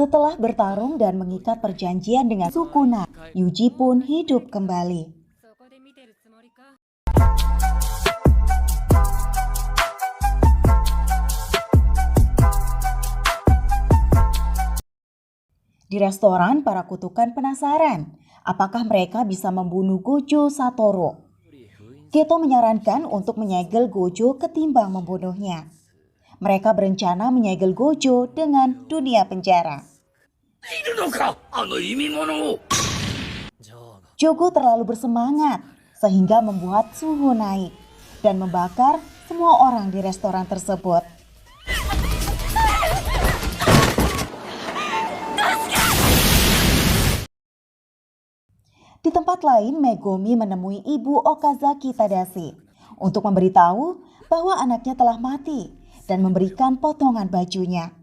Setelah bertarung dan mengikat perjanjian dengan Sukuna, Yuji pun hidup kembali. Di restoran, para kutukan penasaran apakah mereka bisa membunuh Gojo Satoru. Geto menyarankan untuk menyegel Gojo ketimbang membunuhnya. Mereka berencana menyegel Gojo dengan dunia penjara. Jogo terlalu bersemangat sehingga membuat suhu naik dan membakar semua orang di restoran tersebut. Di tempat lain, Megumi menemui ibu Okazaki Tadashi untuk memberitahu bahwa anaknya telah mati dan memberikan potongan bajunya.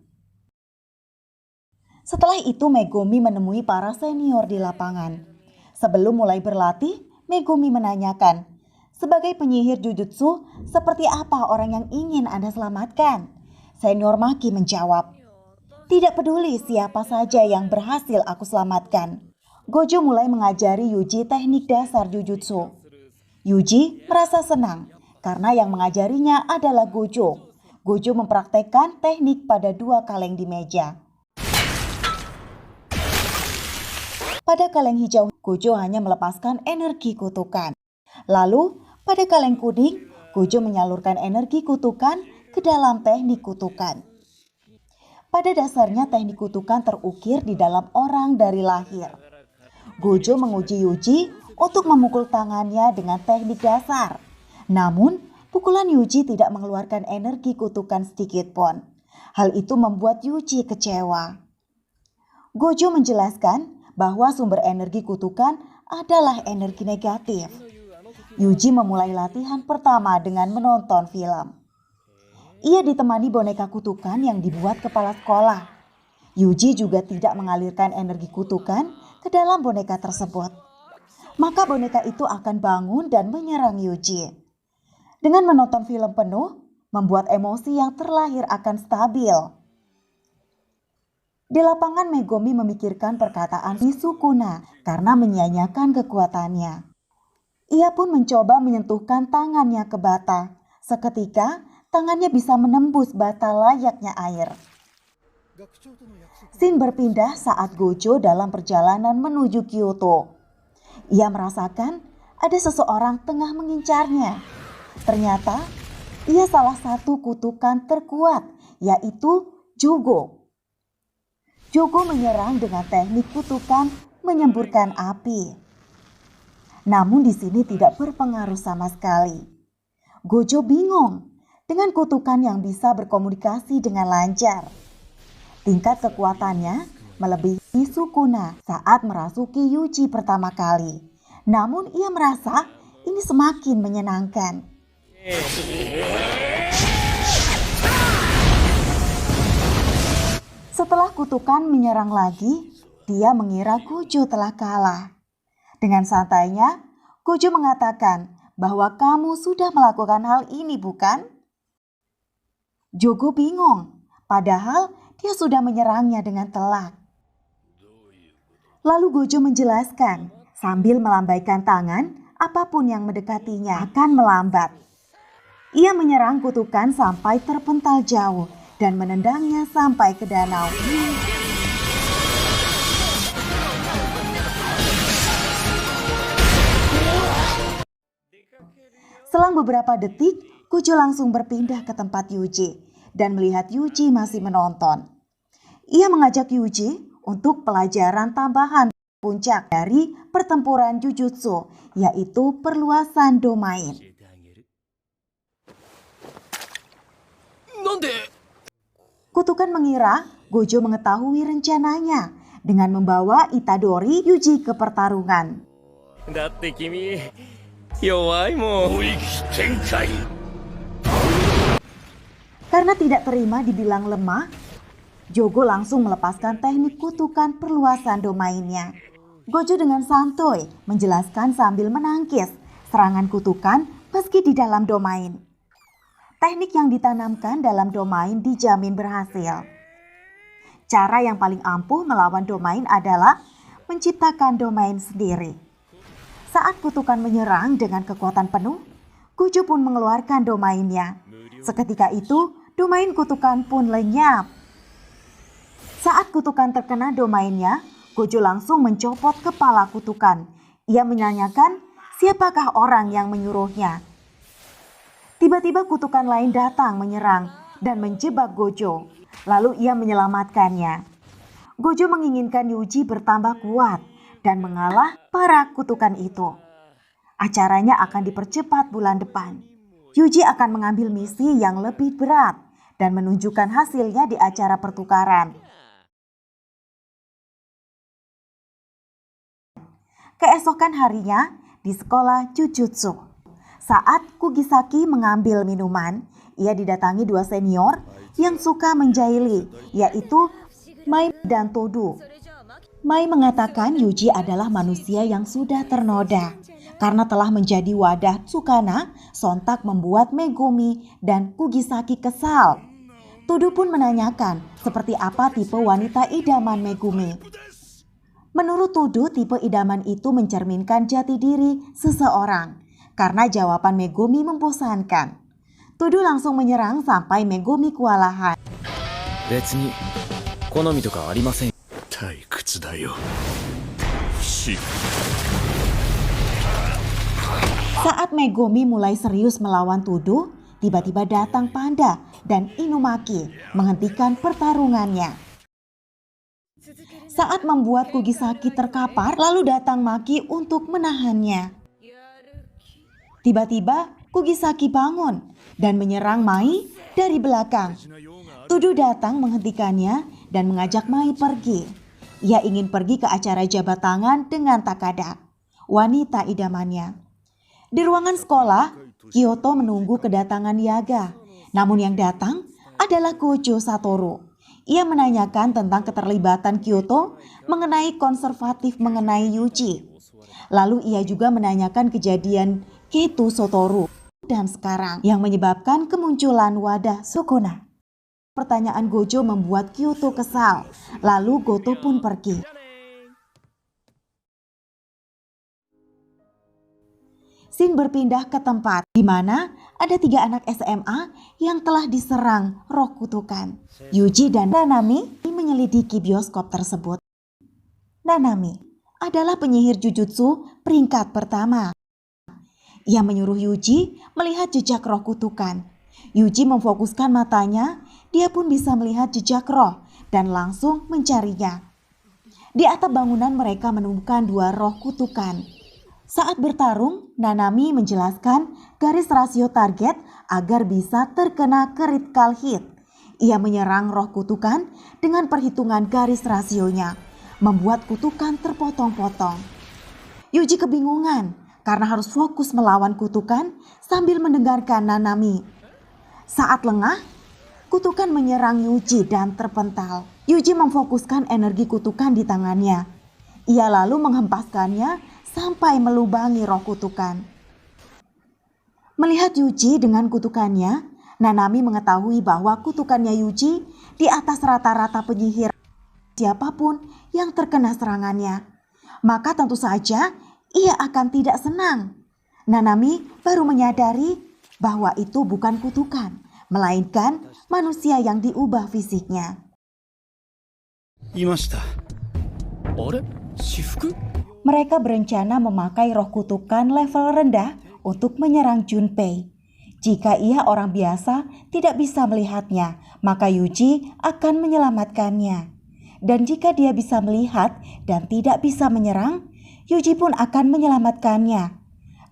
Setelah itu, Megumi menemui para senior di lapangan. Sebelum mulai berlatih, Megumi menanyakan, "Sebagai penyihir Jujutsu, seperti apa orang yang ingin Anda selamatkan?" Senior Maki menjawab, "Tidak peduli siapa saja yang berhasil aku selamatkan." Gojo mulai mengajari Yuji teknik dasar Jujutsu. Yuji merasa senang karena yang mengajarinya adalah Gojo. Gojo mempraktekkan teknik pada 2 kaleng di meja. Pada kaleng hijau, Gojo hanya melepaskan energi kutukan. Lalu, pada kaleng kuning, Gojo menyalurkan energi kutukan ke dalam teknik kutukan. Pada dasarnya, teknik kutukan terukir di dalam orang dari lahir. Gojo menguji Yuji untuk memukul tangannya dengan teknik dasar. Namun, pukulan Yuji tidak mengeluarkan energi kutukan sedikit pun. Hal itu membuat Yuji kecewa. Gojo menjelaskan bahwa sumber energi kutukan adalah energi negatif. Yuji memulai latihan pertama dengan menonton film. Ia ditemani boneka kutukan yang dibuat kepala sekolah. Yuji juga tidak mengalirkan energi kutukan ke dalam boneka tersebut. Maka boneka itu akan bangun dan menyerang Yuji. Dengan menonton film penuh, membuat emosi yang terlahir akan stabil. Di lapangan, Megumi memikirkan perkataan Sukuna karena menyia-nyiakan kekuatannya. Ia pun mencoba menyentuhkan tangannya ke bata. Seketika, tangannya bisa menembus bata layaknya air. Scene berpindah saat Gojo dalam perjalanan menuju Kyoto. Ia merasakan ada seseorang tengah mengincarnya. Ternyata, ia salah satu kutukan terkuat, yaitu Jogo. Jogo menyerang dengan teknik kutukan menyemburkan api. Namun di sini tidak berpengaruh sama sekali. Gojo bingung dengan kutukan yang bisa berkomunikasi dengan lancar. Tingkat kekuatannya melebihi Sukuna saat merasuki Yuji pertama kali. Namun ia merasa ini semakin menyenangkan. Setelah kutukan menyerang lagi, dia mengira Gojo telah kalah. Dengan santainya, Gojo mengatakan bahwa kamu sudah melakukan hal ini, bukan? Jogo bingung, padahal dia sudah menyerangnya dengan telak. Lalu Gojo menjelaskan sambil melambaikan tangan, apapun yang mendekatinya akan melambat. Ia menyerang kutukan sampai terpental jauh dan menendangnya sampai ke danau. Selang beberapa detik, Gojo langsung berpindah ke tempat Yuji dan melihat Yuji masih menonton. Ia mengajak Yuji untuk pelajaran tambahan puncak dari pertempuran Jujutsu, yaitu perluasan domain. Kutukan mengira Gojo mengetahui rencananya dengan membawa Itadori Yuji ke pertarungan. Karena tidak terima dibilang lemah, Jogo langsung melepaskan teknik kutukan perluasan domainnya. Gojo dengan santuy menjelaskan sambil menangkis serangan kutukan meski di dalam domain. Teknik yang ditanamkan dalam domain dijamin berhasil. Cara yang paling ampuh melawan domain adalah menciptakan domain sendiri. Saat kutukan menyerang dengan kekuatan penuh, Gojo pun mengeluarkan domainnya. Seketika itu, domain kutukan pun lenyap. Saat kutukan terkena domainnya, Gojo langsung mencopot kepala kutukan. Ia menanyakan siapakah orang yang menyuruhnya. Tiba-tiba kutukan lain datang menyerang dan menjebak Gojo. Lalu ia menyelamatkannya. Gojo menginginkan Yuji bertambah kuat dan mengalah para kutukan itu. Acaranya akan dipercepat bulan depan. Yuji akan mengambil misi yang lebih berat dan menunjukkan hasilnya di acara pertukaran. Keesokan harinya di sekolah Jujutsu. Saat Kugisaki mengambil minuman, ia didatangi dua senior yang suka menjahili, yaitu Mai dan Todo. Mai mengatakan Yuji adalah manusia yang sudah ternoda karena telah menjadi wadah Sukana, sontak membuat Megumi dan Kugisaki kesal. Todo pun menanyakan seperti apa tipe wanita idaman Megumi. Menurut Todo, tipe idaman itu mencerminkan jati diri seseorang. Karena jawaban Megumi membosankan, Todo langsung menyerang sampai Megumi kewalahan. Saat Megumi mulai serius melawan Todo, tiba-tiba datang Panda dan Inumaki menghentikan pertarungannya. Saat membuat Kugisaki terkapar, lalu datang Maki untuk menahannya. Tiba-tiba Kugisaki bangun dan menyerang Mai dari belakang. Todo datang menghentikannya dan mengajak Mai pergi. Ia ingin pergi ke acara jabat tangan dengan Takada, wanita idamannya. Di ruangan sekolah, Kyoto menunggu kedatangan Yaga. Namun yang datang adalah Gojo Satoru. Ia menanyakan tentang keterlibatan Kyoto mengenai konservatif mengenai Yuji. Lalu ia juga menanyakan kejadian Keto Satoru dan sekarang yang menyebabkan kemunculan wadah Sukuna. Pertanyaan Gojo membuat Kyoto kesal. Lalu Goto pun pergi. Scene berpindah ke tempat di mana ada 3 anak SMA yang telah diserang roh kutukan. Yuji dan Nanami menyelidiki bioskop tersebut. Nanami adalah penyihir Jujutsu peringkat pertama. Ia menyuruh Yuji melihat jejak roh kutukan. Yuji memfokuskan matanya, dia pun bisa melihat jejak roh dan langsung mencarinya. Di atap bangunan mereka menemukan 2 roh kutukan. Saat bertarung, Nanami menjelaskan garis rasio target agar bisa terkena critical hit. Ia menyerang roh kutukan dengan perhitungan garis rasionya, membuat kutukan terpotong-potong. Yuji kebingungan karena harus fokus melawan kutukan sambil mendengarkan Nanami. Saat lengah, kutukan menyerang Yuji dan terpental. Yuji memfokuskan energi kutukan di tangannya. Ia lalu menghempaskannya sampai melubangi roh kutukan. Melihat Yuji dengan kutukannya, Nanami mengetahui bahwa kutukannya Yuji di atas rata-rata penyihir siapapun yang terkena serangannya. Maka tentu saja ia akan tidak senang. Nanami baru menyadari bahwa itu bukan kutukan, melainkan manusia yang diubah fisiknya. Mereka berencana memakai roh kutukan level rendah untuk menyerang Junpei. Jika ia orang biasa tidak bisa melihatnya, maka Yuji akan menyelamatkannya. Dan jika dia bisa melihat dan tidak bisa menyerang, Yuji pun akan menyelamatkannya.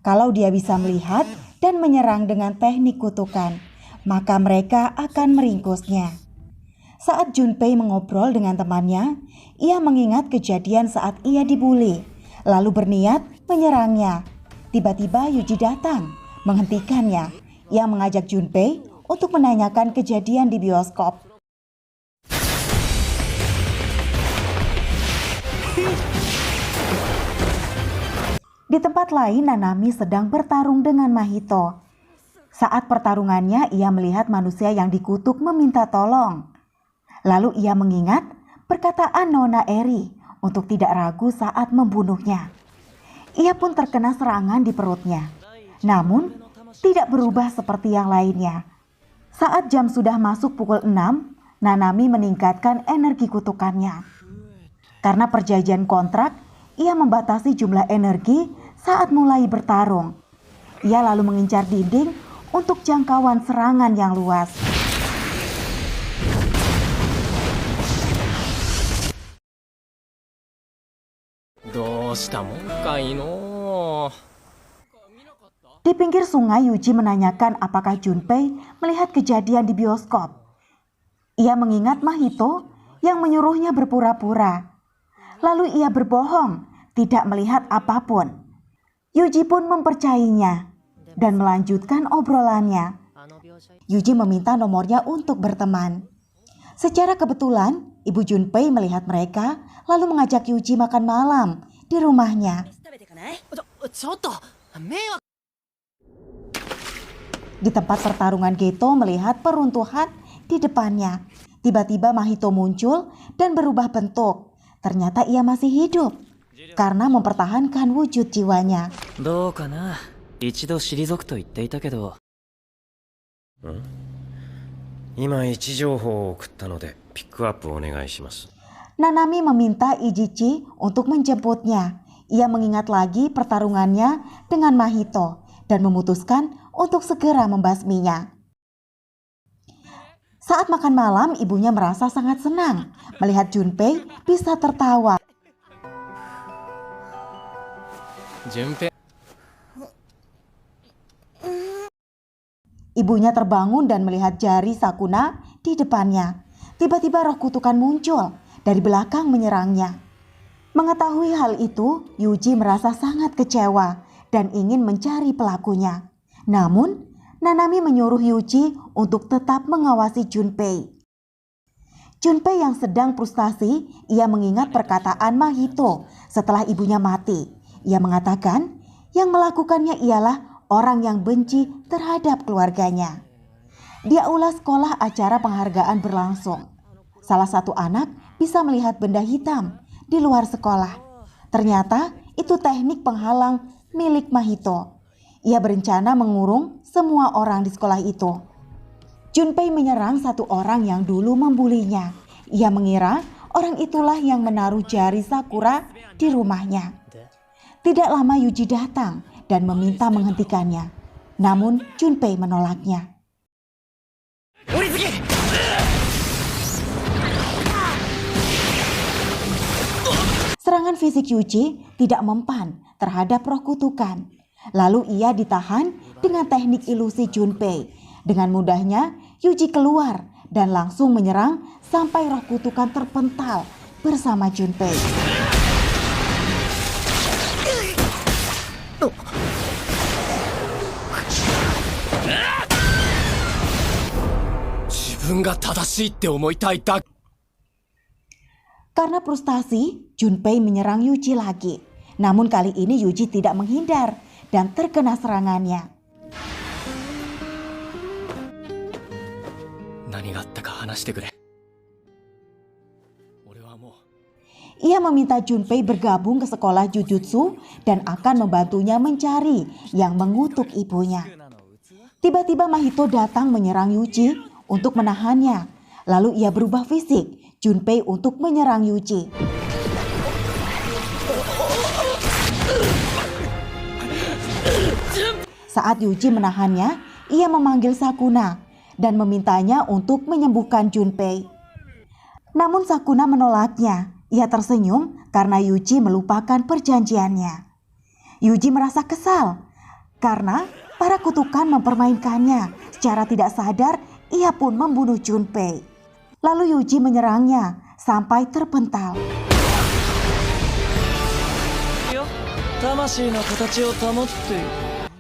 Kalau dia bisa melihat dan menyerang dengan teknik kutukan, maka mereka akan meringkusnya. Saat Junpei mengobrol dengan temannya, ia mengingat kejadian saat ia dibuli, lalu berniat menyerangnya. Tiba-tiba Yuji datang, menghentikannya. Ia mengajak Junpei untuk menanyakan kejadian di bioskop. Di tempat lain, Nanami sedang bertarung dengan Mahito. Saat pertarungannya, ia melihat manusia yang dikutuk meminta tolong. Lalu ia mengingat perkataan Nona Eri untuk tidak ragu saat membunuhnya. Ia pun terkena serangan di perutnya. Namun, tidak berubah seperti yang lainnya. Saat jam sudah masuk pukul 6, Nanami meningkatkan energi kutukannya. Karena perjanjian kontrak, ia membatasi jumlah energi saat mulai bertarung. Ia lalu mengincar dinding untuk jangkauan serangan yang luas. Di pinggir sungai, Yuji menanyakan apakah Junpei melihat kejadian di bioskop. Ia mengingat Mahito yang menyuruhnya berpura-pura. Lalu ia berbohong, tidak melihat apapun. Yuji pun mempercayainya dan melanjutkan obrolannya. Yuji meminta nomornya untuk berteman. Secara kebetulan, Ibu Junpei melihat mereka lalu mengajak Yuji makan malam di rumahnya. Di tempat pertarungan Geto melihat peruntuhan di depannya. Tiba-tiba Mahito muncul dan berubah bentuk. Ternyata ia masih hidup karena mempertahankan wujud jiwanya. Nanami meminta Ijichi untuk menjemputnya. Ia mengingat lagi pertarungannya dengan Mahito dan memutuskan untuk segera membasminya. Saat makan malam, ibunya merasa sangat senang melihat Junpei bisa tertawa. Ibunya terbangun dan melihat jari Sakuna di depannya. Tiba-tiba roh kutukan muncul dari belakang menyerangnya. Mengetahui hal itu, Yuji merasa sangat kecewa dan ingin mencari pelakunya. Namun, Nanami menyuruh Yuji untuk tetap mengawasi Junpei. Junpei yang sedang frustasi, ia mengingat perkataan Mahito setelah ibunya mati. Ia mengatakan yang melakukannya ialah orang yang benci terhadap keluarganya. Di aula sekolah acara penghargaan berlangsung. Salah satu anak bisa melihat benda hitam di luar sekolah. Ternyata itu teknik penghalang milik Mahito. Ia berencana mengurung semua orang di sekolah itu. Junpei menyerang satu orang yang dulu membulinya. Ia mengira orang itulah yang menaruh jari Sakura di rumahnya. Tidak lama Yuji datang dan meminta menghentikannya. Namun Junpei menolaknya. Serangan fisik Yuji tidak mempan terhadap roh kutukan. Lalu ia ditahan dengan teknik ilusi Junpei. Dengan mudahnya Yuji keluar dan langsung menyerang sampai roh kutukan terpental bersama Junpei. Karena frustasi, Junpei menyerang Yuji lagi. Namun kali ini Yuji tidak menghindar dan terkena serangannya. Ia meminta Junpei bergabung ke sekolah Jujutsu dan akan membantunya mencari yang mengutuk ibunya. Tiba-tiba Mahito datang menyerang Yuji untuk menahannya. Lalu ia berubah fisik, Junpei untuk menyerang Yuji. Saat Yuji menahannya, ia memanggil Sakuna dan memintanya untuk menyembuhkan Junpei. Namun Sakuna menolaknya. Ia tersenyum karena Yuji melupakan perjanjiannya. Yuji merasa kesal karena para kutukan mempermainkannya. Secara tidak sadar, ia pun membunuh Junpei. Lalu Yuji menyerangnya sampai terpental.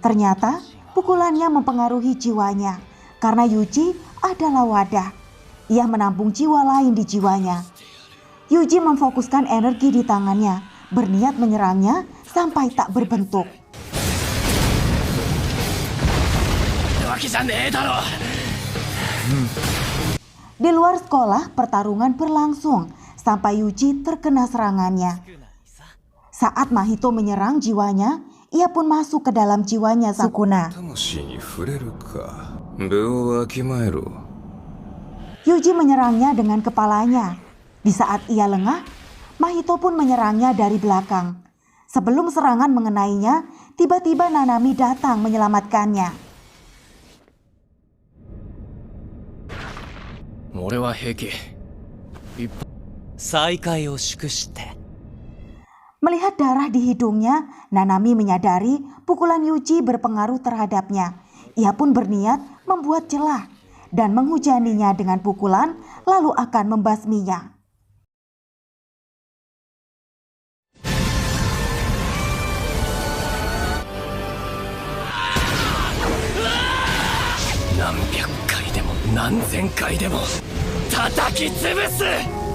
Ternyata pukulannya mempengaruhi jiwanya karena Yuji adalah wadah. Ia menampung jiwa lain di jiwanya. Yuji memfokuskan energi di tangannya, berniat menyerangnya sampai tak berbentuk. Di luar sekolah, pertarungan berlangsung. sampai Yuji terkena serangannya. Saat Mahito menyerang jiwanya, ia pun masuk ke dalam jiwanya Sukuna. 魂に触れるか。分をわきまえろ。 Yuji menyerangnya dengan kepalanya. Di saat ia lengah, Mahito pun menyerangnya dari belakang. Sebelum serangan mengenainya, tiba-tiba Nanami datang menyelamatkannya. 俺は平気。再会を祝して。 Melihat darah di hidungnya, Nanami menyadari pukulan Yuji berpengaruh terhadapnya. Ia pun berniat membuat celah dan menghujaninya dengan pukulan, lalu akan membasminya. Berapa 回でも何千回でも叩き潰す。